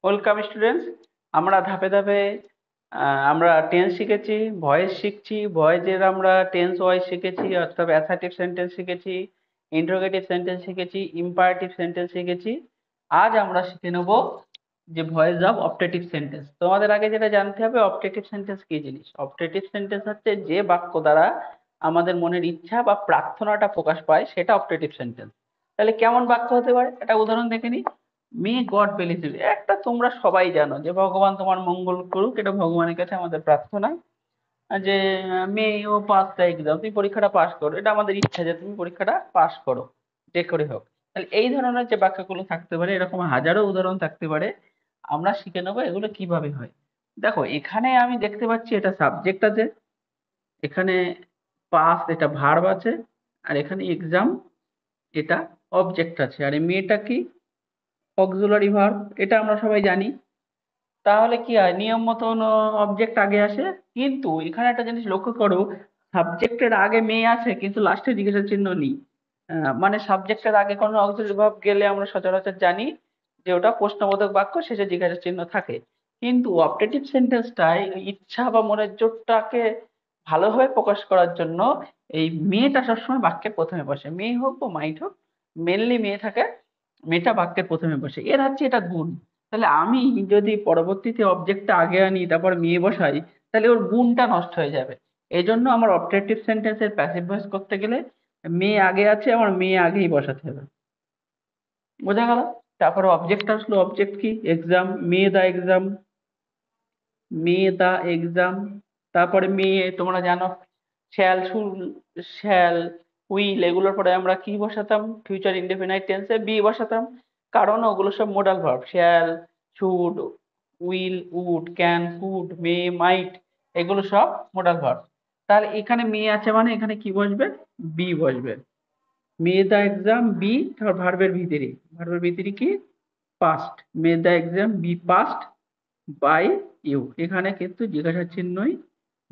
Welcome students. আমরা ধাপে ধাপে আমরা টেন্স শিখেছি, ভয়েস শিখছি। ভয়েসের আমরা টেন্স ওয়াইজ শিখেছি, অর্থাৎ অ্যাসার্টিভ সেন্টেন্স শিখেছি, ইন্টারোগেটিভ সেন্টেন্স শিখেছি, ইম্পারেটিভ সেন্টেন্স শিখেছি। আজ আমরা শিখে নেব যে ভয়েস অফ অপটেটিভ সেন্টেন্স। তোমাদের আগে যেটা জানতে হবে, অপটেটিভ সেন্টেন্স কি জিনিস। অপটেটিভ সেন্টেন্স হচ্ছে যে বাক্য দ্বারা আমাদের মনের ইচ্ছা বা প্রার্থনাটা প্রকাশ পায়, সেটা অপটেটিভ সেন্টেন্স। তাহলে কেমন বাক্য হতে পারে, একটা উদাহরণ দেখে নিই। মে গড ব্লেস ইউ, একটা তোমরা সবাই জানো যে ভগবান তোমার মঙ্গল করুক, এটা ভগবানের কাছে আমাদের প্রার্থনা। আর যে মে ও পাস দ্য এক্সাম, তুমি পরীক্ষাটা পাস করো, এটা আমাদের ইচ্ছা যে তুমি পরীক্ষাটা পাস করো, যে করে হোক। তাহলে এই ধরনের যে বাক্যগুলো থাকতে পারে, এরকম হাজারো উদাহরণ থাকতে পারে। আমরা শিখে নেবো এগুলো কিভাবে হয়। দেখো, এখানে আমি দেখতে পাচ্ছি এটা সাবজেক্ট আছে, এখানে পাস এটা ভার্ব আছে, আর এখানে এক্সাম এটা অবজেক্ট আছে, আর এই মেয়েটা কি অক্সিলারি ভার্ব, এটা আমরা সবাই জানি। তাহলে কি হয়, নিয়ম মতন অবজেক্ট আগে আসে। কিন্তু এখানে একটা জিনিস লক্ষ্য করো, সাবজেক্টের আগে মেয়ে আছে কিন্তু লাস্টে জিজ্ঞাসা চিহ্ন নেই। মানে সাবজেক্টের আগে কোনো অক্সিলারি ভার্ব গেলে আমরা সচরাচর জানি যে ওটা প্রশ্নবোধক বাক্য, শেষে জিজ্ঞাসা চিহ্ন থাকে। কিন্তু অপটেটিভ সেন্টেন্সটায় ইচ্ছা বা মনের জোরটাকে ভালোভাবে প্রকাশ করার জন্য এই মেয়েটা সবসময় বাক্যের প্রথমে বসে, মেয়ে হোক বা মাইট হোক, মেনলি মেয়ে থাকে, মেয়েটা বাক্যের প্রথমে বসে, এর হচ্ছে এটা গুণ। তাহলে আমি যদি পরবর্তীতে অবজেক্টটা আগে আনি তারপর মেয়ে বসাই, তাহলে ওর গুণটা নষ্ট হয়ে যাবে। এই জন্য আমার অবজেক্টিভ সেন্টেন্সের প্যাসিভ ভয়েস করতে গেলে মেয়ে আগে আছে, আমার মেয়ে আগেই বসাতে হবে। বোঝা গেল? তারপরে অবজেক্ট আসলো, অবজেক্ট কি, exam, may the exam, may the exam. তারপরে মেয়ে তোমরা জানো, শ্যাল, শুল, শ্যাল, উইল, এগুলোর পরে আমরা কি বসাতাম, ফিউচার ইনডেফিনাইট টেন্সে বি বসাতাম। কারণ ওগুলো সব modal verb, shall, should, will, would, can, could, may, might, এগুলো সব মোডাল ভার্ব। তাহলে এখানে মেয়ে আছে মানে এখানে কি বসবে, বি বসবে। মে দা এক্সাম বি, তারপর ভার্বের ভিতরে, ভার্বের ভিতরে কি, past, may the exam be passed by you. এখানে কিন্তু জিজ্ঞাসা চিহ্নই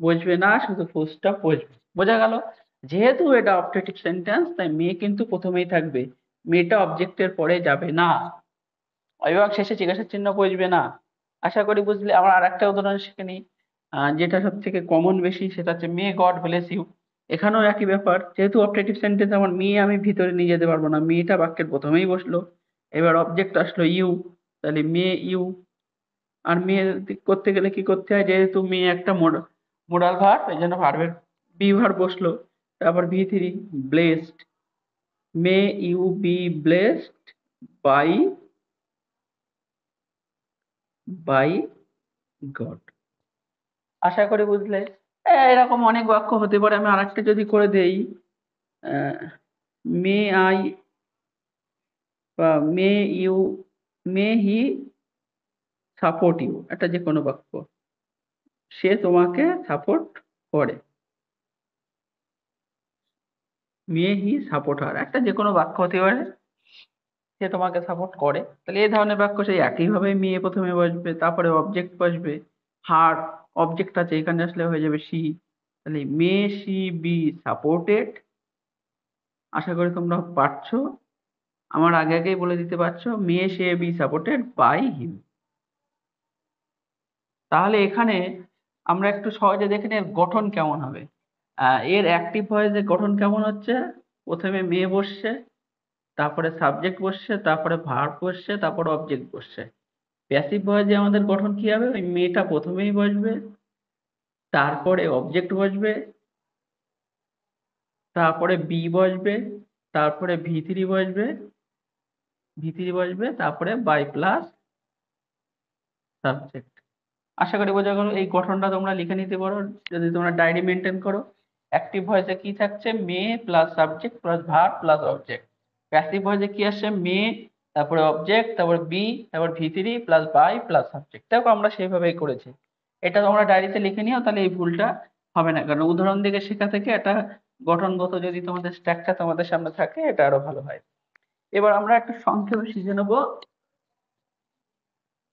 বসবে না, শুধু ফুল স্টপ বসবে। বোঝা গেল? যেহেতু এটা অবজেক্টিভ সেন্টেন্স, তাই মে কিন্তু প্রথমেই থাকবে, মেয়েটা অবজেক্টের পরে যাবে না, অবিভাগ শেষে জিজ্ঞাসা চিহ্ন বসবে না। আশা করি বুঝলে। আমরা আর একটা উদাহরণ শিখে নিই, যেটা সব থেকে কমন বেশি, সেটা হচ্ছে মে গড ব্লেস ইউ। এখানেও একই ব্যাপার, যেহেতু অবজেক্টিভ সেন্টেন্স, আমার মেয়ে আমি ভিতরে নিয়ে যেতে পারবো না, মেয়েটা বাক্যের প্রথমেই বসলো। এবার অবজেক্ট আসলো ইউ, তাহলে মে ইউ। আর মেয়ে করতে গেলে কি করতে হয়, যেহেতু মেয়ে একটা মোডাল ভার্ব, এই জন্য ভার্বের বি ভার্ব বসলো। তারপর V three, blessed, may you be blessed by by God. আশা করি বুঝলে। এরকম অনেক বাক্য হতে পারে। আমি আরেকটা যদি করে দেই, মে আই বা may you, may he support you, একটা যে কোনো বাক্য, সে তোমাকে সাপোর্ট করে, মে হি সাপোর্ট হার, একটা যে কোনো বাক্য হতে পারে, সে তোমাকে সাপোর্ট করে। তাহলে এই ধরনের বাক্য সেই একইভাবে মেয়ে প্রথমে বসবে, তারপরে অবজেক্ট বসবে, হার অবজেক্ট আছে, এখানে আসলে হয়ে যাবে সি। তাহলে মে সি বি সাপোর্টেড। আশা করি তোমরা পারছো, আমার আগে আগেই বলে দিতে পারছো, মে সে বি সাপোর্টেড বাই হিম। তাহলে এখানে আমরা একটু সহজে দেখে নিই এর গঠন কেমন হবে। এর অ্যাক্টিভ ভয়েসের গঠন কেমন হচ্ছে, প্রথমে মেয়ে বসছে, তারপরে সাবজেক্ট বসছে, তারপরে ভার্ব বসছে, তারপরে অবজেক্ট বসছে। প্যাসিভ ভয়েসে আমাদের গঠন কি হবে, ওই মেয়েটা প্রথমেই বসবে, তারপরে অবজেক্ট বসবে, তারপরে বি বসবে, তারপরে ভি থ্রি বসবে, ভি থ্রি বসবে, তারপরে বাই প্লাস সাবজেক্ট। আশা করি বোঝা গেল। এই গঠনটা তোমরা লিখে নিতে পারো যদি তোমরা ডায়েরি মেনটেন করো। অ্যাক্টিভ ভয়েসে কি থাকছে, may plus subject plus verb plus object. Passive ভয়েসে কি আসছে, মে, তারপরে অবজেক্ট, তারপরে বি, তারপর V three plus by plus subject. দেখো আমরা সেইভাবেই করেছি। এটা তোমরা ডায়েরিতে লিখে নিও, তাহলে এই ভুলটা হবে না। কারণ উদাহরণ দিকে শেখা থেকে এটা গঠনগত যদি তোমাদের স্ট্রাকচার তোমাদের সামনে থাকে, এটা আরো ভালো হয়। এবার আমরা একটু সংক্ষেপে শিখে নেবো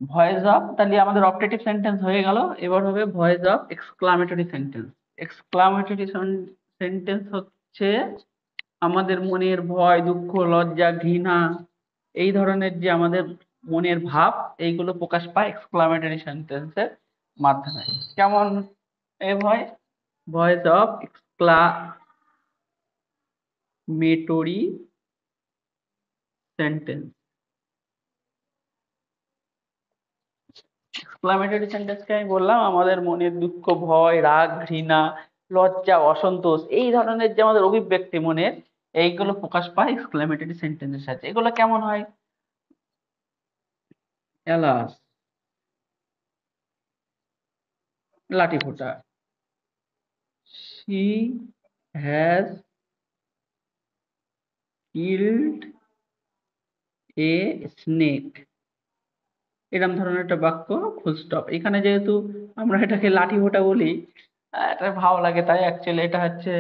ভয়েস অফ। তাহলে আমাদের অপটেটিভ সেন্টেন্স হয়ে গেল, এবার হবে voice of exclamatory sentence. Exclamatory sentence হচ্ছে আমাদের মনের ভয়, দুঃখ, লজ্জা, ঘৃণা, এই ধরনের যে আমাদের মনের ভাব এইগুলো প্রকাশ পায় এক্সক্লামেটরি সেন্টেন্সের মাধ্যমে। কেমন এ হয়? Voice of exclamatory sentence. Exclamatory সেন্টেন্সকে আমি বললাম আমাদের মনের দুঃখ, ভয়, রাগ, ঘৃণা, লজ্জা, অসন্তোষ, এই ধরনের যে আমাদের অভিব্যক্তি মনের, এইগুলো প্রকাশ পায় এক্সক্লামেটরি সেন্টেন্সের সাথে। এগুলো কেমন হয়? এলাস, লাঠি ফোটা, she has killed a snake, এরকম ধরনের একটা বাক্য, ফুল স্টপ। এখানে যেহেতু আমরা এটাকে লাঠি ফোঁটা বলি, এটা ভালো লাগে, তাই অ্যাকচুয়ালি এটা হচ্ছে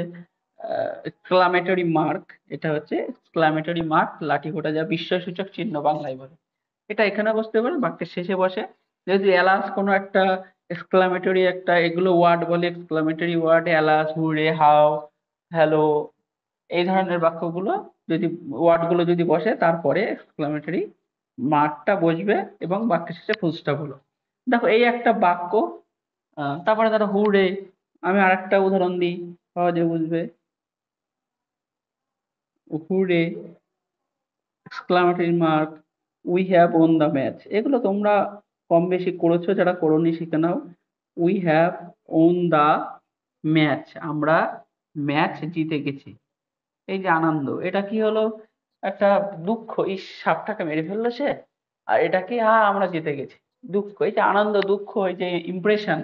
এক্সক্লামেটরি মার্ক। এটা হচ্ছে এক্সক্লামেটরি মার্ক, লাঠি ফোঁটা, যা বিস্ময়সূচক চিহ্ন বাংলায় বলে। এটা এখানে বসতে পারে, বাক্যের শেষে বসে। যদি এলাস কোনো একটা এক্সক্লামেটরি একটা এগুলো ওয়ার্ড বলে, এক্সক্লামেটরি ওয়ার্ড, এলাস, হুড়ে, হাও, হ্যালো, এই ধরনের বাক্যগুলো যদি ওয়ার্ডগুলো যদি বসে, তারপরে এক্সক্লামেটরি মার্কটা বসবে এবং বাক্যের শেষে ফুল স্টপ হলো। দেখো এই একটা বাক্য। তারপরে ধরো হুড়ে, আমি আরেকটা উদাহরণ দিই, সহজে বুঝবে। Hurray, exclamatory mark, we have won the match. এগুলো তোমরা কম বেশি করেছো, যারা করোনি শিখে নাও। We have won the match, আমরা ম্যাচ জিতে গেছি। এই যে আনন্দ, এটা কি হলো? একটা দুঃখ, ইস সাপটাকে মেরে ফেললো সে। আর এটা কি, আমরা জিতে গেছি। দুঃখ, এই যে আনন্দ, দুঃখ, এই যে ইমপ্রেশন,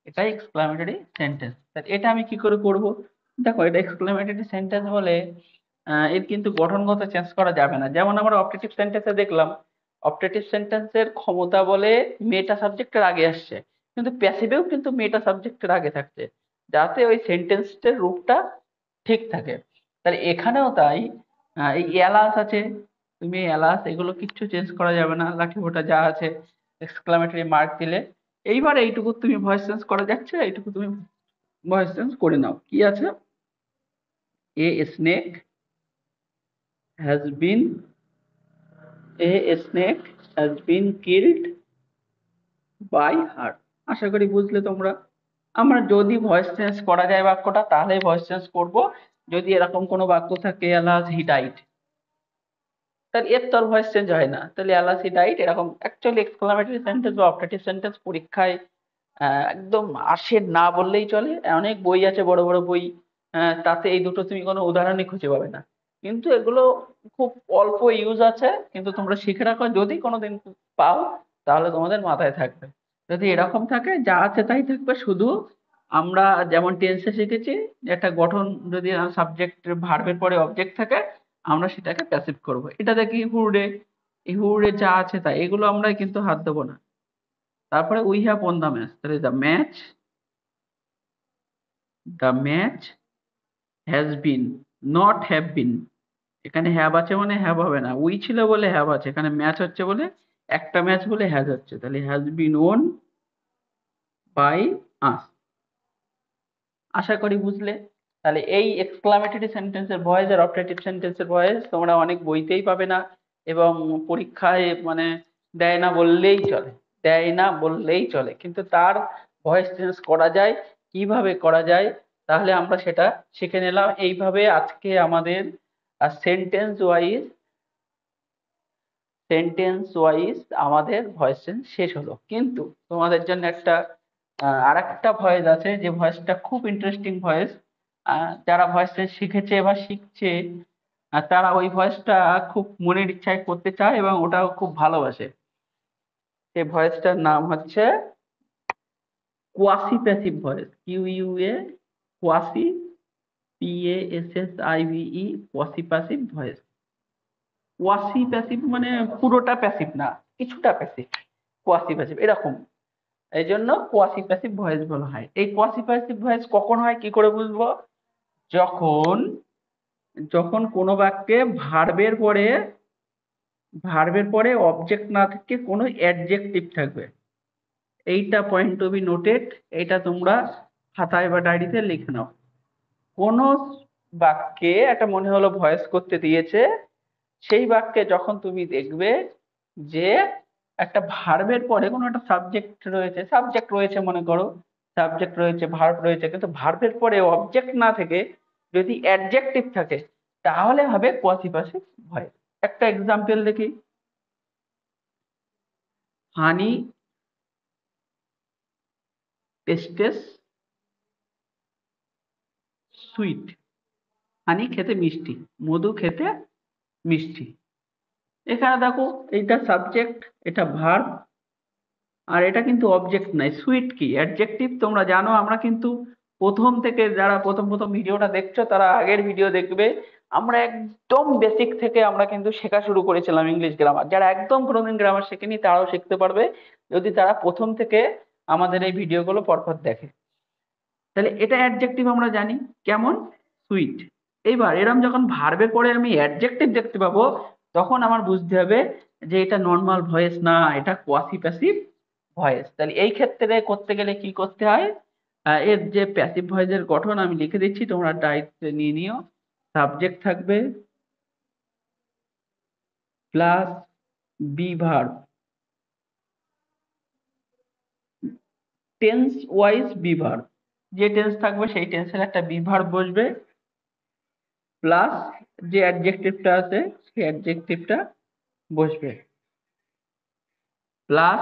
এটাই এক্সক্লামেটরি সেন্টেন্স। এটা আমি কি করে করব? দেখো এটা এক্সক্লামেটরি সেন্টেন্স বলে, এর কিন্তু গঠনগত চেঞ্জ করা যাবে না। যেমন আমরা অপটেটিভ সেন্টেন্সে দেখলাম, অপটেটিভ সেন্টেন্সের ক্ষমতা বলে মেটা সাবজেক্টের আগে আসছে, কিন্তু প্যাসিভেও কিন্তু মেটা সাবজেক্টের আগে থাকছে, যাতে ওই সেন্টেন্সটার রূপটা ঠিক থাকে। তাহলে এখানেও তাই। এই এলাস আছে, তুমি এলাস, এগুলো কিচ্ছু চেঞ্জ করা যাবে না, লাঠি ভোটা যা আছে এক্সক্লামেটরি মার্ক দিলে। এইবার এইটুকু তুমি ভয়েস চেঞ্জ করা যাচ্ছে, এইটুকু তুমি ভয়েস চেঞ্জ করে নাও। কি আছে? A snake has been, a snake has been killed by her. আশা করি বুঝলে তোমরা। আমরা যদি ভয়েস চেঞ্জ করা যায় বাক্যটা, তাহলে ভয়েস চেঞ্জ করব। যদি এরকম কোনো বাক্য থাকে, এলাস হি ডাইড, তাহলে এর তো ভয়েস চেঞ্জ হয় না। তাহলে এলাস হি ডাইড, এরকম অ্যাকচুয়ালি এক্সক্লামেটরি সেন্টেন্স বা অপটেটিভ সেন্টেন্স পরীক্ষায় একদম আসে না বললেই চলে। অনেক বই আছে, বড় বড় বই, তাতে এই দুটো তুমি কোনো উদাহরণই খুঁজে পাবে না। কিন্তু এগুলো খুব অল্প ইউজ আছে, কিন্তু তোমরা শিখে রাখো, যদি কোনোদিন পাও তাহলে তোমাদের মাথায় থাকবে। যদি এরকম থাকে, যা আছে তাই থাকবে, শুধু আমরা যেমন টেন্সে শিখেছি, একটা গঠন, যদি সাবজেক্ট ভার্বের পরে অবজেক্ট থাকে, আমরা সেটাকে প্যাসিভ করব। এটা দেখি হুরডে, এই হুরডে যা আছে তাই, এগুলো আমরা কিন্তু হাত দেবো না। তারপরে we have won the match, তাহলে the match has been, not have been. এখানে হ্যাভ আছে মানে হ্যাভ হবে না, উই ছিল বলে হ্যাভ আছে, এখানে ম্যাচ হচ্ছে বলে, একটা ম্যাচ বলে হ্যাজ হচ্ছে, তাহলে has been won by us. আশা করি বুঝলে। তাহলে এই এক্সক্লামেটরি সেন্টেন্সের ভয়েস আর অপটেটিভ সেন্টেন্সের ভয়েস তোমরা অনেক বইতেই পাবে না, এবং পরীক্ষায় মানে দেয় না বললেই চলে, দেয় না বললেই চলে। কিন্তু তার ভয়েস চেঞ্জ করা যায়, কিভাবে করা যায়, তাহলে আমরা সেটা শিখে নিলাম। এইভাবে আজকে আমাদের সেন্টেন্স ওয়াইজ আমাদের ভয়েস চেঞ্জ শেষ হলো। কিন্তু তোমাদের জন্য একটা আরেকটা ভয়েস আছে, যে ভয়েসটা খুব ইন্টারেস্টিং ভয়েস। যারা ভয়েস চেঞ্জ শিখেছে বা শিখছে, তারা ওই ভয়েসটা খুব মনের ইচ্ছায় করতে চায় এবং ওটাও খুব ভালোবাসে। সেই ভয়েসটার নাম হচ্ছে quasi passive voice, Q quasi, PASSIVE, quasi passive voice. Quasi passive মানে পুরোটা প্যাসিভ না, কিছুটা প্যাসিভ, কোয়াসি প্যাসিভ এরকম। এই জন্য কোয়াসি প্যাসিভ ভয়েস বলা হয়। এই কোয়াসি প্যাসিভ ভয়েস কখন হয়, কি করে বুঝবো? যখন যখন কোনো বাক্যে ভার্বের পরে অবজেক্ট না থেকে কোনো অ্যাডজেক্টিভ থাকবে। এইটা পয়েন্ট টু বি নোটেড, এইটা তোমরা খাতায় বা ডায়েরিতে লিখে নাও। কোন বাক্যে একটা মনে হলো ভয়েস করতে দিয়েছে, সেই বাক্যে যখন তুমি দেখবে যে একটা ভার্বের পরে কোনো একটা সাবজেক্ট রয়েছে মনে করো, সাবজেক্ট রয়েছে, ভার্ব রয়েছে, কিন্তু ভার্বের পরে অবজেক্ট না থেকে যদি অ্যাডজেক্টিভ থাকে তাহলে হবে কোয়াসি প্যাসিভ ভয়েস। একটা এক্সাম্পল দেখি, হানি টেস্টেস সুইট। হানি খেতে মিষ্টি, মধু খেতে মিষ্টি। এখানে দেখো, এইটা সাবজেক্ট, এটা ভার্ব, আর এটা কিন্তু অবজেক্ট নাই। সুইট কি অ্যাডজেক্টিভ। তোমরা জানো আমরা কিন্তু প্রথম থেকে, যারা প্রথম প্রথম ভিডিওটা দেখছো তারা আগের ভিডিও দেখবে, আমরা একদম বেসিক থেকে আমরা কিন্তু শেখা শুরু করেছিলাম ইংলিশ গ্রামার। যারা একদম কোনোদিন গ্রামার শেখেনি তারাও শিখতে পারবে যদি তারা প্রথম থেকে আমাদের এই ভিডিওগুলো পরপর দেখে। তাহলে এটা অ্যাডজেক্টিভ আমরা জানি কেমন, সুইট। এইবার এরম যখন ভার্বের পরে আমি অ্যাডজেক্টিভ দেখতে পাবো তখন আমার বুঝতে হবে যে এটা নর্মাল ভয়েস না, এটা কোয়াসি প্যাসিভ ভয়েস। তাহলে এই ক্ষেত্রে করতে গেলে কি করতে হয়, এর যে প্যাসিভ ভয়েসের গঠন আমি লিখে দিচ্ছি, তোমরা ডায়েরিতে নিয়ে নিও। সাবজেক্ট থাকবে plus be verb, tense wise be verb, যে টেন্স থাকবে সেই টেন্সের একটা বি ভার্ব বসবে, প্লাস যে অ্যাডজেক্টিভটা আছে সেই অ্যাডজেক্টিভটা বসবে, প্লাস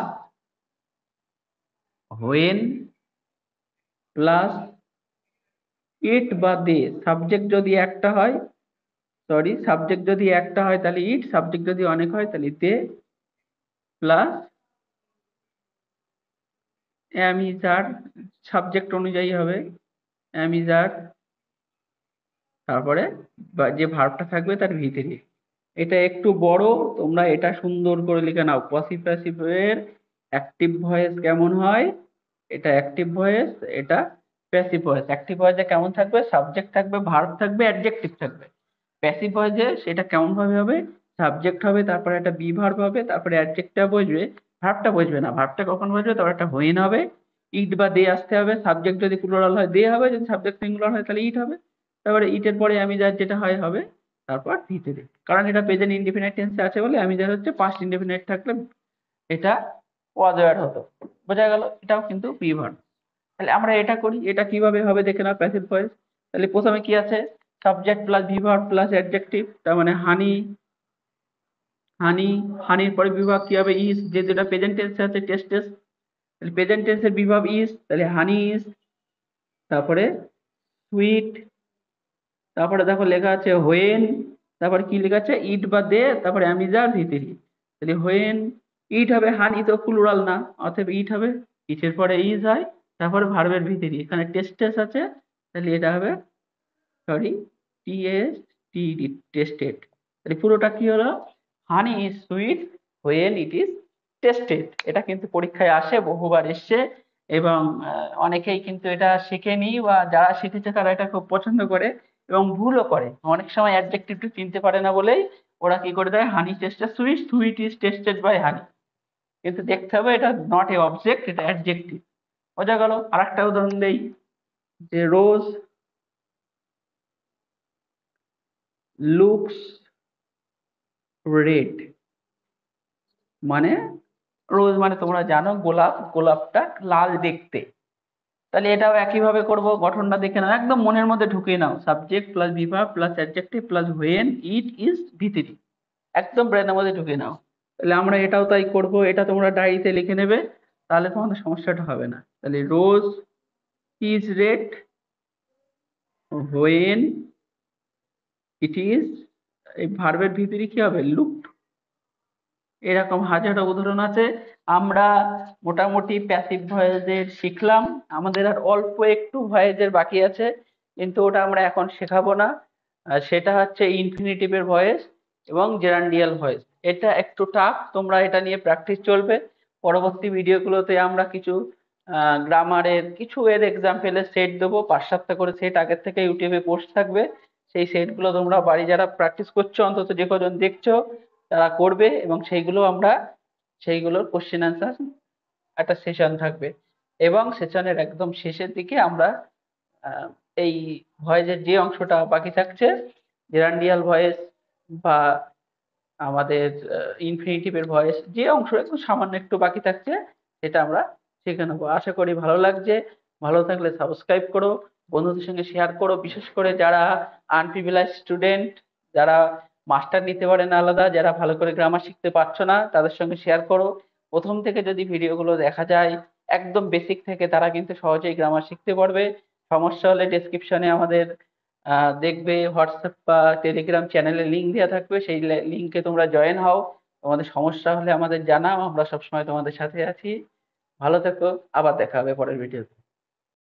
হোয়েন, প্লাস ইট বা দে। সাবজেক্ট যদি একটা হয়, সাবজেক্ট যদি একটা হয় তাহলে ইট, সাবজেক্ট যদি অনেক হয় তাহলে দে, প্লাস অ্যামিজার, সাবজেক্ট অনুযায়ী হবে অ্যামিজার, তারপরে যে ভার্বটা থাকবে তার ভিতরে। এটা একটু বড়, তোমরা এটা সুন্দর করে লিখে নাও। পসিভ প্যাসিভ এর অ্যাক্টিভ ভয়েস কেমন হয়, এটা অ্যাক্টিভ ভয়েস, এটা প্যাসিভ ভয়েস। অ্যাক্টিভ ভয়েসে কেমন থাকবে, সাবজেক্ট থাকবে, ভার্ব থাকবে, অ্যাডজেক্টিভ থাকবে। প্যাসিভ ভয়েসে সেটা কেমন ভাবে হবে, সাবজেক্ট হবে, তারপরে একটা বি ভার্ব হবে, তারপরে অ্যাডজেক্টটা বসবে, ভার্বটা বসবে না। ভার্বটা কখন বসবে, তারপর একটা হোয়েন হবে, ইট বা দে আসতে হবে। সাবজেক্ট যদি প্লুরাল হয় দে হবে, যদি সাবজেক্ট সিঙ্গুলার হয় তাহলে ইট হবে। তারপরে ইটের পরে আমি যার যেটা হয় হবে, তারপর ভিতরে। কারণ এটা প্রেজেন্ট ইনডিফিনাইট টেন্সে আছে বলে আমি যার হচ্ছে পাস্ট ইনডিফিনাইট থাকলে এটা ওয়াজ ওয়ার্ড হতো। বোঝা গেল, এটাও কিন্তু বি ভার্ব। তাহলে আমরা এটা করি, এটা কিভাবে হবে দেখে নাও প্যাসিভ ভয়েস। তাহলে প্রথমে কি আছে, subject plus verb plus adjective, তার মানে হানি, হানি, হানির পরে বিভাগ কি হবে, ইজ, যে যেটা প্রেজেন্ট টেন্সে আছে টেস্টেস, তাহলে প্রেজেন্ট টেন্সের বিভাগ ইজ, তাহলে হানি ইজ। তারপরে সুইট, তারপরে দেখো লেখা আছে হোয়েন, তারপরে কি লেখা আছে ইট বা দে, তারপরে অ্যামিজার ভিতরি। তাহলে হোয়েন ইট হবে, হানি তো প্লুরাল না, অতএব ইট হবে, ইটের পরে ইজ হয়, তারপরে ভার্বের ভিতরি। এখানে টেস্টেস আছে, তাহলে এটা হবে, সরি, টিএস টিডি, টেস্টেড। তাহলে পুরোটা কি হলো, হানি is sweet when it is tasted. এটা কিন্তু পরীক্ষায় আসে, বহুবার এসছে, এবং অনেকেই কিন্তু এটা শিখেনি, বা যারা শিখেছে তারা এটা খুব পছন্দ করে এবং ভুলও করে। অনেক সময় অ্যাডজেক্টিভটা চিনতে পারে না বলেই ওরা কি করে দেয়, honey tasted sweet, sweet is tasted by honey. কিন্তু দেখতে হবে এটা নট এ অবজেক্ট, এটা অ্যাডজেক্টিভ। বোঝা গেল। আর একটা উদাহরণ দেই, যে রোজ লুকস রেড, মানে রোজ মানে তোমরা জানো গোলাপ, গোলাপটা লাল দেখতে। তাহলে এটাও একইভাবে করব, গঠনটা দেখে নাও, একদম মনের মধ্যে ঢুকিয়ে নাও। Subject plus verb plus adjective plus when it is ভিতরি, একদম ব্রেনের মধ্যে ঢুকিয়ে নাও। তাহলে আমরা এটাও তাই করব, এটা তোমরা ডায়েরিতে লিখে নেবে, তাহলে তোমাদের সমস্যাটা হবে না। তাহলে rose is red when it is, এই ভার্বের ভিতরে কি হবে, লুক। এরকম হাজারো উদাহরণ আছে। আমরা মোটামুটি প্যাসিভ ভয়েসের শিখলাম, আমাদের আর অল্প একটু ভয়েসের বাকি আছে, কিন্তু ওটা আমরা এখন শেখাবো না। সেটা হচ্ছে ইনফিনিটিভের ভয়েস এবং জেরান্ডিয়াল ভয়েস। এটা একটু টাফ, তোমরা এটা নিয়ে প্র্যাকটিস চলবে। পরবর্তী ভিডিওগুলোতে আমরা কিছু গ্রামারের কিছু এর এক্সাম্পলের সেট দেবো, 5-7টা করে সেট আগের থেকে ইউটিউবে পোস্ট থাকবে। সেই সেটগুলো তোমরা বাড়ি যারা প্র্যাকটিস করছো, অন্তত যে কজন দেখছো তারা করবে, এবং সেইগুলোর কোশ্চেন অ্যান্সার একটা সেশন থাকবে। এবং সেশনের একদম শেষের দিকে আমরা আহ, এই ভয়েসের যে অংশটা বাকি থাকছে, জেরান্ডিয়াল ভয়েস বা আমাদের ইনফিনিটিভের ভয়েস যে অংশ একটু সামান্য একটু বাকি থাকছে সেটা আমরা শিখে নেবো। আশা করি ভালো লাগছে। ভালো থাকলে সাবস্ক্রাইব করো, বন্ধুদের সঙ্গে শেয়ার করো, বিশেষ করে যারা আনপ্রিভিলেজ স্টুডেন্ট, যারা মাস্টার নিতে পারে না আলাদা, যারা ভালো করে গ্রামার শিখতে পারছো না তাদের সঙ্গে শেয়ার করো। প্রথম থেকে যদি ভিডিওগুলো দেখা যায় একদম বেসিক থেকে, তারা কিন্তু সহজেই গ্রামার শিখতে পারবে। সমস্যা হলে ডেসক্রিপশনে আমাদের দেখবে হোয়াটসঅ্যাপ বা টেলিগ্রাম চ্যানেলে লিংক দেওয়া থাকবে, সেই লিংকে তোমরা জয়েন হও। তোমাদের সমস্যা হলে আমাদের জানাও, আমরা সবসময় তোমাদের সাথে আছি। ভালো থেকো, আবার দেখা হবে পরের ভিডিওতে।